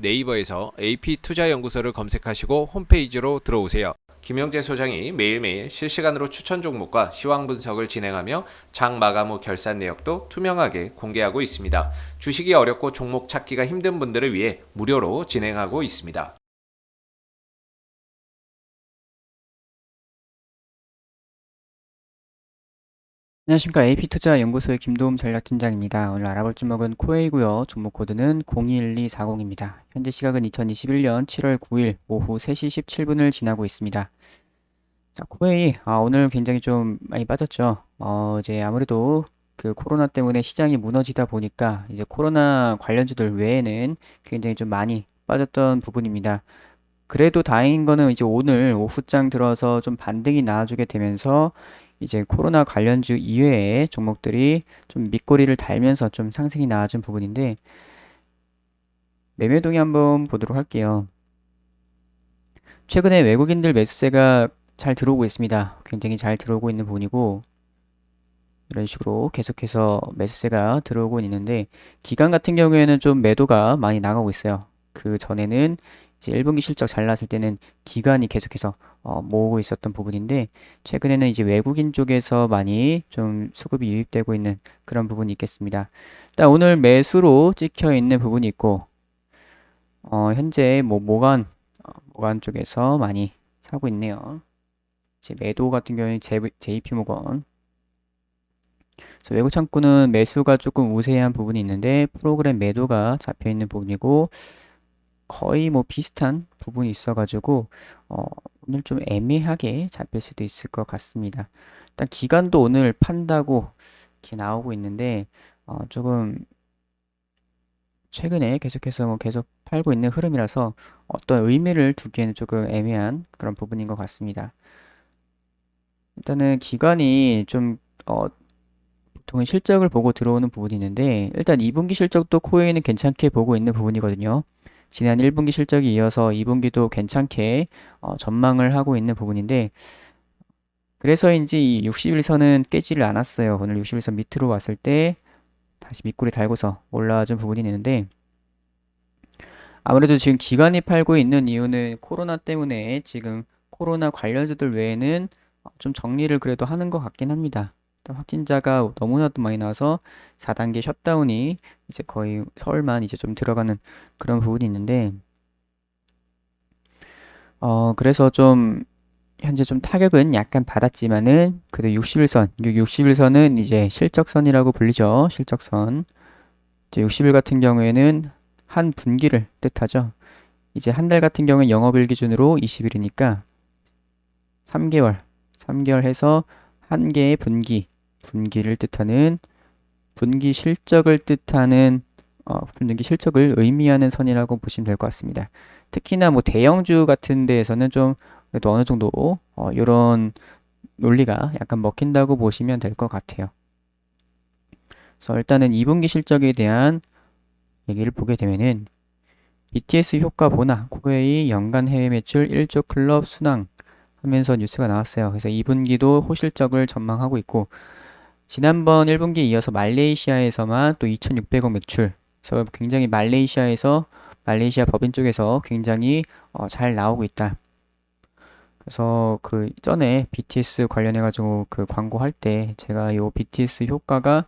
네이버에서 AP투자연구소를 검색하시고 홈페이지로 들어오세요. 김영재 소장이 매일매일 실시간으로 추천 종목과 시황 분석을 진행하며 장 마감 후 결산 내역도 투명하게 공개하고 있습니다. 주식이 어렵고 종목 찾기가 힘든 분들을 위해 무료로 진행하고 있습니다. 안녕하십니까. AP투자연구소의 김도움 전략팀장입니다. 오늘 알아볼 종목은 코웨이고요. 종목 코드는 021240입니다. 현재 시각은 2021년 7월 9일 오후 3시 17분을 지나고 있습니다. 자, 코웨이, 오늘 굉장히 좀 많이 빠졌죠. 이제 아무래도 그 코로나 때문에 시장이 무너지다 보니까 이제 코로나 관련주들 외에는 굉장히 좀 많이 빠졌던 부분입니다. 그래도 다행인 거는 이제 오늘 오후장 들어서 좀 반등이 나와주게 되면서 이제 코로나 관련주 이외의 종목들이 좀 밑꼬리를 달면서 좀 상승이 나와준 부분인데 매매 동향 한번 보도록 할게요. 최근에 외국인들 매수세가 잘 들어오고 있습니다. 굉장히 잘 들어오고 있는 부분이고 이런 식으로 계속해서 매수세가 들어오고 있는데 기관 같은 경우에는 좀 매도가 많이 나가고 있어요. 그 전에는 이제 1분기 실적 잘 났을 때는 기관이 계속해서 모으고 있었던 부분인데 최근에는 이제 외국인 쪽에서 많이 좀 수급이 유입되고 있는 그런 부분이 있겠습니다. 일단 오늘 매수로 찍혀 있는 부분이 있고 현재 뭐 모간 쪽에서 많이 사고 있네요. 이제 매도 같은 경우에 JP모건 그래서 외국 창구는 매수가 조금 우세한 부분이 있는데 프로그램 매도가 잡혀 있는 부분이고 거의 뭐 비슷한 부분이 있어가지고 오늘 좀 애매하게 잡힐 수도 있을 것 같습니다. 일단 기간도 오늘 판다고 이렇게 나오고 있는데 조금 최근에 계속해서 뭐 계속 팔고 있는 흐름이라서 어떤 의미를 두기에는 조금 애매한 그런 부분인 것 같습니다. 일단은 기간이 좀 보통은 실적을 보고 들어오는 부분이 있는데 일단 2분기 실적도 코웨이는 괜찮게 보고 있는 부분이거든요. 지난 1분기 실적이 이어서 2분기도 괜찮게 전망을 하고 있는 부분인데 그래서인지 이 60일선은 깨지를 않았어요. 오늘 60일선 밑으로 왔을 때 다시 밑꼬리 달고서 올라와준 부분이 있는데 아무래도 지금 기관이 팔고 있는 이유는 코로나 때문에 지금 코로나 관련주들 외에는 좀 정리를 그래도 하는 것 같긴 합니다. 확진자가 너무나도 많이 나와서 4단계 셧다운이 이제 거의 서울만 이제 좀 들어가는 그런 부분이 있는데 그래서 좀 현재 좀 타격은 약간 받았지만은 그래도 60일선, 60일선은 이제 실적선이라고 불리죠. 실적선. 이제 60일 같은 경우에는 한 분기를 뜻하죠. 이제 한 달 같은 경우는 영업일 기준으로 20일이니까 3개월, 3개월 해서 한 개의 분기를 뜻하는 분기 실적을 뜻하는 분기 실적을 의미하는 선이라고 보시면 될 것 같습니다. 특히나 뭐 대형주 같은 데에서는 좀 그래도 어느 정도 이런 논리가 약간 먹힌다고 보시면 될 것 같아요. 그래서 일단은 2분기 실적에 대한 얘기를 보게 되면은 BTS 효과 보나 코웨이 연간 해외 매출 1조 클럽 순항 하면서 뉴스가 나왔어요. 그래서 2분기도 호실적을 전망하고 있고 지난번 1분기에 이어서 말레이시아에서만 또 2,600억 매출. 그래서 굉장히 말레이시아 법인 쪽에서 굉장히 잘 나오고 있다. 그래서 그 전에 BTS 관련해가지고 그 광고할 때 제가 요 BTS 효과가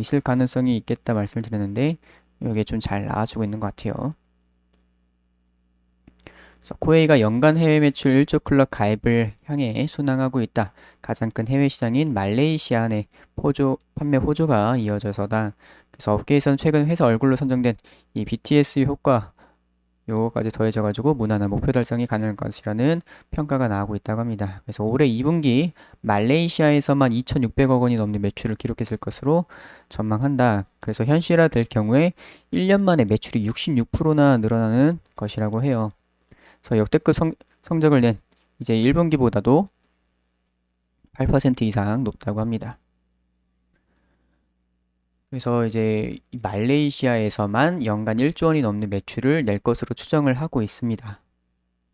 있을 가능성이 있겠다 말씀을 드렸는데 이게 좀 잘 나와주고 있는 것 같아요. 그래서 코웨이가 연간 해외 매출 1조 클럽 가입을 향해 순항하고 있다. 가장 큰 해외 시장인 말레이시아 내 판매 호조가 이어져서다. 그래서 업계에서는 최근 회사 얼굴로 선정된 이 BTS 효과 요거까지 더해져가지고 무난한 목표 달성이 가능할 것이라는 평가가 나오고 있다고 합니다. 그래서 올해 2분기 말레이시아에서만 2,600억 원이 넘는 매출을 기록했을 것으로 전망한다. 그래서 현실화될 경우에 1년 만에 매출이 66%나 늘어나는 것이라고 해요. 그래서 역대급 성적을 낸 이제 1분기보다도 8% 이상 높다고 합니다. 그래서 이제 말레이시아에서만 연간 1조 원이 넘는 매출을 낼 것으로 추정을 하고 있습니다.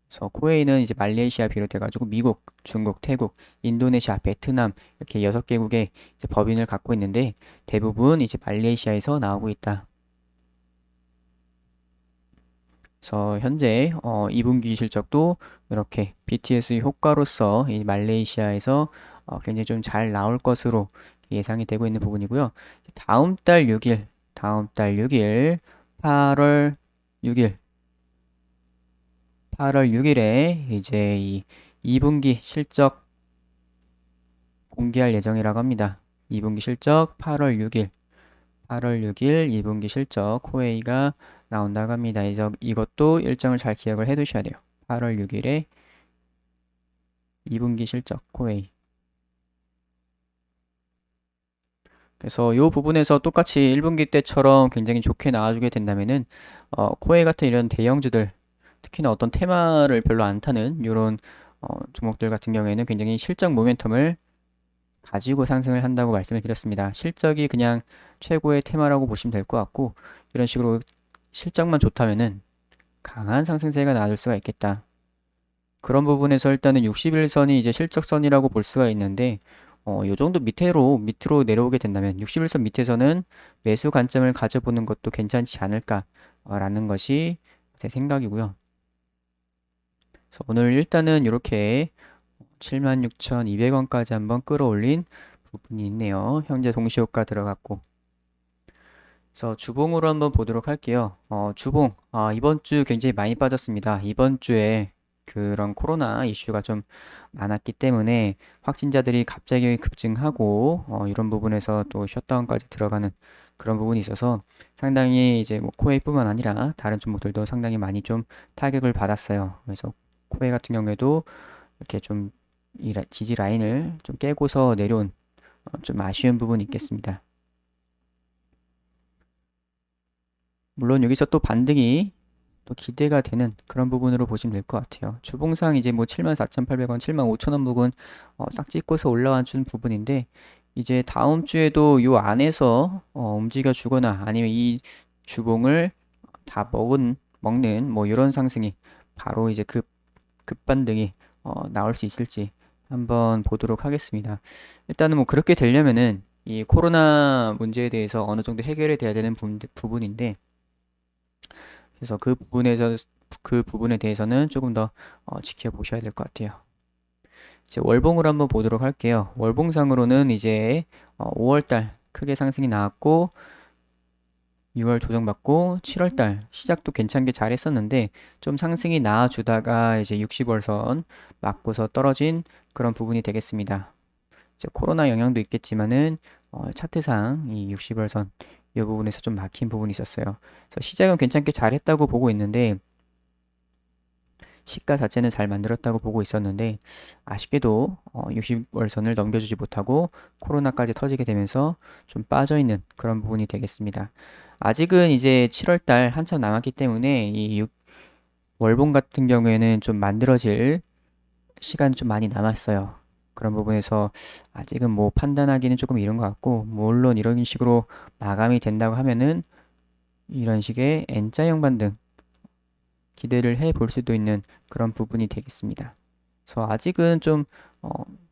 그래서 코웨이는 이제 말레이시아 비롯해가지고 미국, 중국, 태국, 인도네시아, 베트남 이렇게 6개국의 법인을 갖고 있는데 대부분 이제 말레이시아에서 나오고 있다. 그래서 현재 2분기 실적도 이렇게 BTS 효과로서 이 말레이시아에서 굉장히 좀 잘 나올 것으로 예상이 되고 있는 부분이고요. 다음 달 6일, 다음 달 6일, 8월 6일, 8월 6일에 이제 이 2분기 실적 공개할 예정이라고 합니다. 2분기 실적 8월 6일, 8월 6일 2분기 실적 코웨이가 나온다고 합니다. 그래서 이것도 일정을 잘 기억을 해 두셔야 돼요. 8월 6일에 2분기 실적 코웨이. 그래서 이 부분에서 똑같이 1분기 때처럼 굉장히 좋게 나와주게 된다면은 코웨이 같은 이런 대형주들 특히나 어떤 테마를 별로 안 타는 이런 종목들 같은 경우에는 굉장히 실적 모멘텀을 가지고 상승을 한다고 말씀을 드렸습니다. 실적이 그냥 최고의 테마라고 보시면 될 것 같고 이런 식으로 실적만 좋다면은 강한 상승세가 나와줄 수가 있겠다. 그런 부분에서 일단은 61선이 이제 실적선이라고 볼 수가 있는데 요 정도 밑으로 내려오게 된다면 61선 밑에서는 매수 관점을 가져보는 것도 괜찮지 않을까라는 것이 제 생각이고요. 그래서 오늘 일단은 이렇게 76,200원까지 한번 끌어올린 부분이 있네요. 현재 동시효과 들어갔고. 그래서 주봉으로 한번 보도록 할게요. 주봉. 이번 주 굉장히 많이 빠졌습니다. 이번 주에 그런 코로나 이슈가 좀 많았기 때문에 확진자들이 갑자기 급증하고 이런 부분에서 또 셧다운까지 들어가는 그런 부분이 있어서 상당히 이제 뭐 코웨이뿐만 아니라 다른 종목들도 상당히 많이 좀 타격을 받았어요. 그래서 코웨이 같은 경우에도 이렇게 좀 이 지지 라인을 좀 깨고서 내려온 좀 아쉬운 부분이 있겠습니다. 물론 여기서 또 반등이 또 기대가 되는 그런 부분으로 보시면 될 것 같아요. 주봉상 이제 뭐 74,800원, 75,000원 부분 딱 찍고서 올라와 준 부분인데 이제 다음 주에도 요 안에서 움직여 주거나 아니면 이 주봉을 다 먹는 뭐 이런 상승이 바로 이제 급반등이 나올 수 있을지 한번 보도록 하겠습니다. 일단은 뭐 그렇게 되려면은 이 코로나 문제에 대해서 어느 정도 해결이 돼야 되는 부분인데 그래서 그 부분에 대해서는 조금 더 지켜보셔야 될 것 같아요. 이제 월봉으로 한번 보도록 할게요. 월봉상으로는 이제 5월달 크게 상승이 나왔고 6월 조정받고 7월달 시작도 괜찮게 잘 했었는데 좀 상승이 나와주다가 이제 60월선 맞고서 떨어진 그런 부분이 되겠습니다. 이제 코로나 영향도 있겠지만은 차트상 이 60월선 이 부분에서 좀 막힌 부분이 있었어요. 그래서 시작은 괜찮게 잘 했다고 보고 있는데 시가 자체는 잘 만들었다고 보고 있었는데 아쉽게도 60월선을 넘겨주지 못하고 코로나까지 터지게 되면서 좀 빠져있는 그런 부분이 되겠습니다. 아직은 이제 7월달 한참 남았기 때문에 이 월봉 같은 경우에는 좀 만들어질 시간이 좀 많이 남았어요. 그런 부분에서 아직은 뭐 판단하기는 조금 이른 것 같고 물론 이런 식으로 마감이 된다고 하면은 이런 식의 N자형 반등 기대를 해 볼 수도 있는 그런 부분이 되겠습니다. 그래서 아직은 좀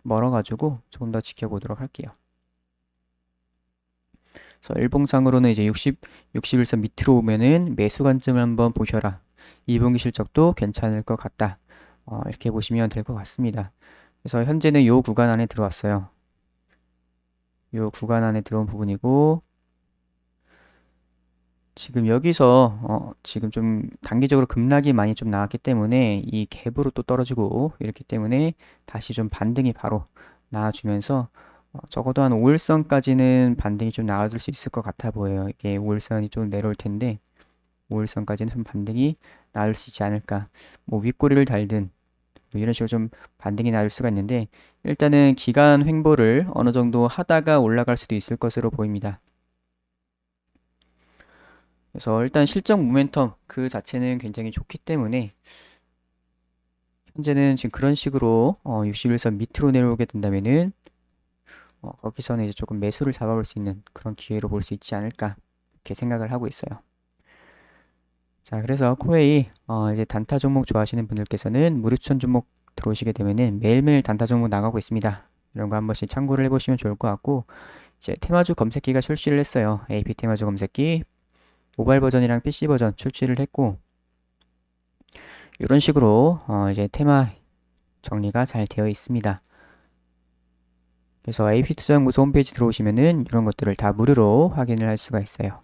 멀어가지고 조금 더 지켜보도록 할게요. 그래서 일봉상으로는 이제 61선 밑으로 오면은 매수 관점을 한번 보셔라. 2분기 실적도 괜찮을 것 같다. 이렇게 보시면 될 것 같습니다. 그래서 현재는 이 구간 안에 들어왔어요. 이 구간 안에 들어온 부분이고 지금 여기서 지금 좀 단기적으로 급락이 많이 좀 나왔기 때문에 이 갭으로 또 떨어지고 이렇기 때문에 다시 좀 반등이 바로 나와주면서 적어도 한 5일선까지는 반등이 좀 나와줄 수 있을 것 같아 보여요. 이게 5일선이 좀 내려올 텐데 5일선까지는 좀 반등이 나올 수 있지 않을까. 뭐 윗꼬리를 달든 뭐 이런 식으로 좀 반등이 나올 수가 있는데 일단은 기간 횡보를 어느 정도 하다가 올라갈 수도 있을 것으로 보입니다. 그래서 일단 실적 모멘텀 그 자체는 굉장히 좋기 때문에 현재는 지금 그런 식으로 61선 밑으로 내려오게 된다면은 거기서는 이제 조금 매수를 잡아볼 수 있는 그런 기회로 볼 수 있지 않을까 이렇게 생각을 하고 있어요. 자, 그래서 코웨이 이제 단타 종목 좋아하시는 분들께서는 무료 추천 종목 들어오시게 되면은 매일매일 단타 종목 나가고 있습니다. 이런 거 한 번씩 참고를 해보시면 좋을 것 같고 이제 테마주 검색기가 출시를 했어요. AP 테마주 검색기 모바일 버전이랑 PC 버전 출시를 했고 이런 식으로 이제 테마 정리가 잘 되어 있습니다. 그래서 AP투자연구소 홈페이지 들어오시면은 이런 것들을 다 무료로 확인을 할 수가 있어요.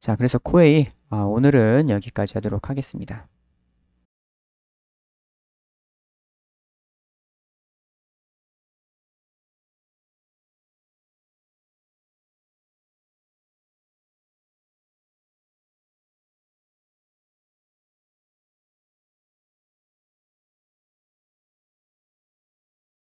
자, 그래서 코웨이 오늘은 여기까지 하도록 하겠습니다.